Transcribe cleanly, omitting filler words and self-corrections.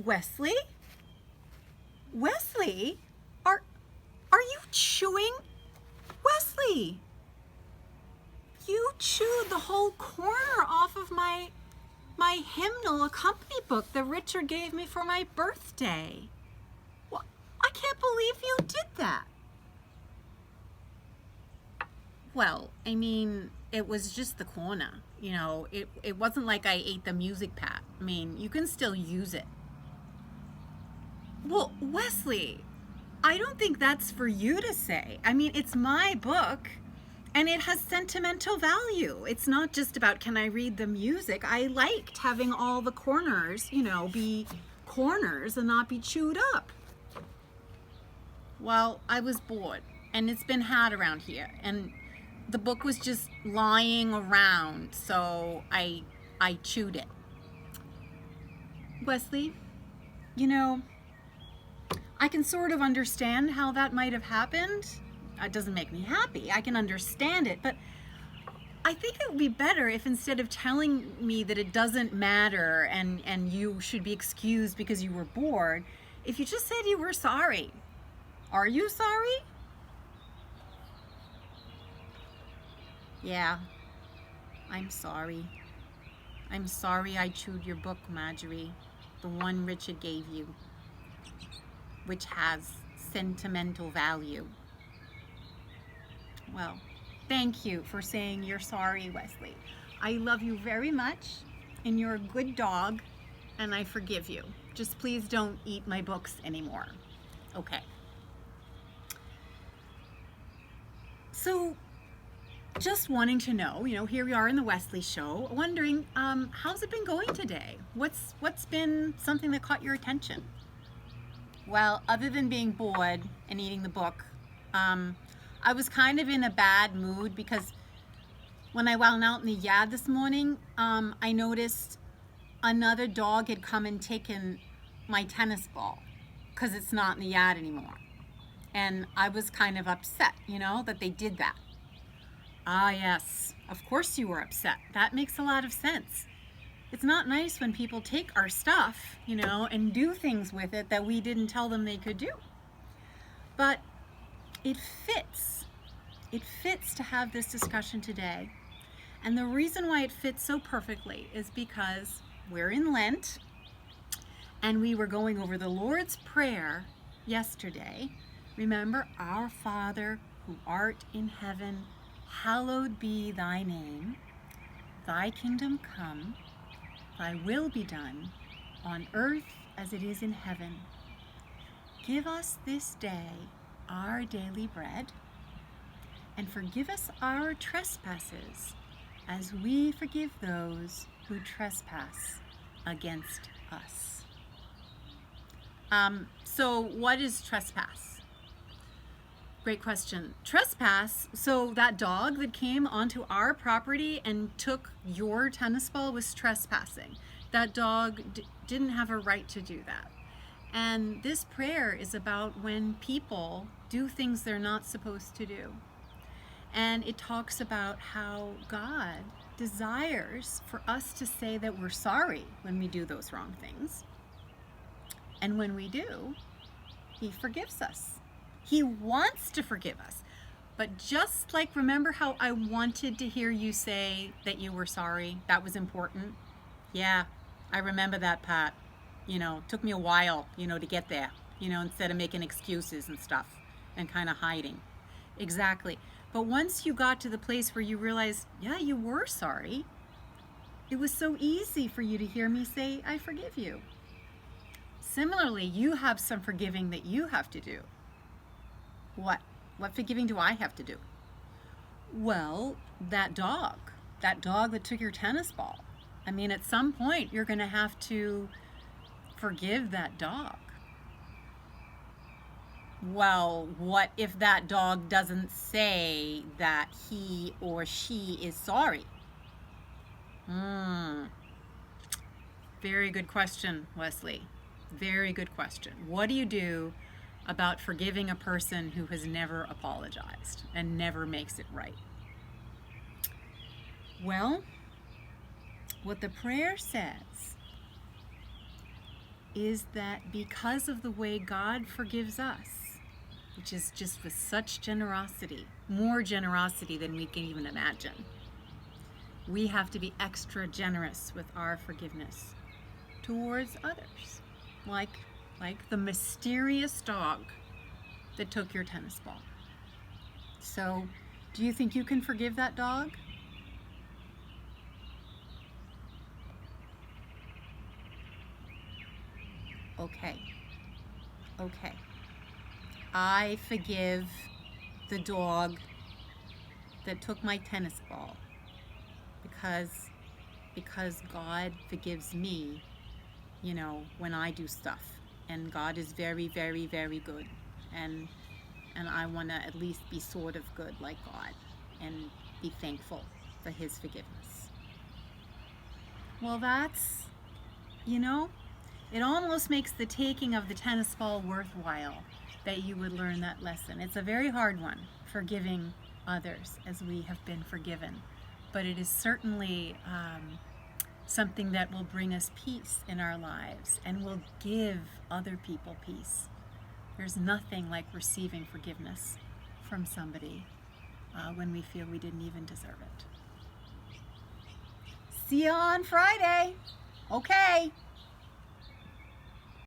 Wesley? Wesley? Are you chewing? Wesley! You chewed the whole corner off of my hymnal accompany book that Richard gave me for my birthday. Well, I can't believe you did that. Well, I mean, it was just the corner. It wasn't like I ate the music pad. I mean, you can still use it. Well, Wesley, I don't think that's for you to say. I mean, it's my book and it has sentimental value. It's not just about can I read the music. I liked having all the corners, be corners and not be chewed up. Well, I was bored and it's been hot around here and the book was just lying around, so I chewed it. Wesley, I can sort of understand how that might have happened. It doesn't make me happy. I can understand it, but I think it would be better if instead of telling me that it doesn't matter and you should be excused because you were bored, if you just said you were sorry. Are you sorry? Yeah, I'm sorry. I'm sorry I chewed your book, Marjorie, the one Richard gave you, which has sentimental value. Well, thank you for saying you're sorry, Wesley. I love you very much, and you're a good dog, and I forgive you. Just please don't eat my books anymore. Okay. So, just wanting to know, here we are in the Wesley Show, wondering, how's it been going today? What's been something that caught your attention? Well, other than being bored and eating the book, I was kind of in a bad mood because when I went out in the yard this morning, I noticed another dog had come and taken my tennis ball because it's not in the yard anymore. And I was kind of upset, that they did that. Ah, yes, of course you were upset. That makes a lot of sense. It's not nice when people take our stuff, and do things with it that we didn't tell them they could do. But it fits. It fits to have this discussion today. And the reason why it fits so perfectly is because we're in Lent and we were going over the Lord's Prayer yesterday. Remember, Our Father who art in heaven, hallowed be thy name. Thy kingdom come, thy will be done, on earth as it is in heaven. Give us this day our daily bread, and forgive us our trespasses, as we forgive those who trespass against us. So what is trespass? Great question. Trespass, so that dog that came onto our property and took your tennis ball was trespassing. That dog didn't have a right to do that. And this prayer is about when people do things they're not supposed to do. And it talks about how God desires for us to say that we're sorry when we do those wrong things. And when we do, He forgives us. He wants to forgive us. But just like, remember how I wanted to hear you say that you were sorry? That was important. Yeah, I remember that, Pat. Took me a while, to get there, instead of making excuses and stuff and kind of hiding. Exactly. But once you got to the place where you realized, yeah, you were sorry, it was so easy for you to hear me say, I forgive you. Similarly, you have some forgiving that you have to do. What forgiving do I have to do? Well, that dog that took your tennis ball. I mean, at some point, you're going to have to forgive that dog. Well, what if that dog doesn't say that he or she is sorry? Very good question, Wesley. Very good question. What do you do about forgiving a person who has never apologized and never makes it right? Well, what the prayer says is that because of the way God forgives us, which is just with such generosity, more generosity than we can even imagine, we have to be extra generous with our forgiveness towards others. Like the mysterious dog that took your tennis ball. So, do you think you can forgive that dog? Okay. Okay. I forgive the dog that took my tennis ball because God forgives me, when I do stuff. And God is very, very, very good. And I want to at least be sort of good like God and be thankful for his forgiveness. Well, you know, it almost makes the taking of the tennis ball worthwhile that you would learn that lesson. It's a very hard one, forgiving others as we have been forgiven. But it is certainly something that will bring us peace in our lives and will give other people peace. There's nothing like receiving forgiveness from somebody when we feel we didn't even deserve it. See you on Friday. Okay.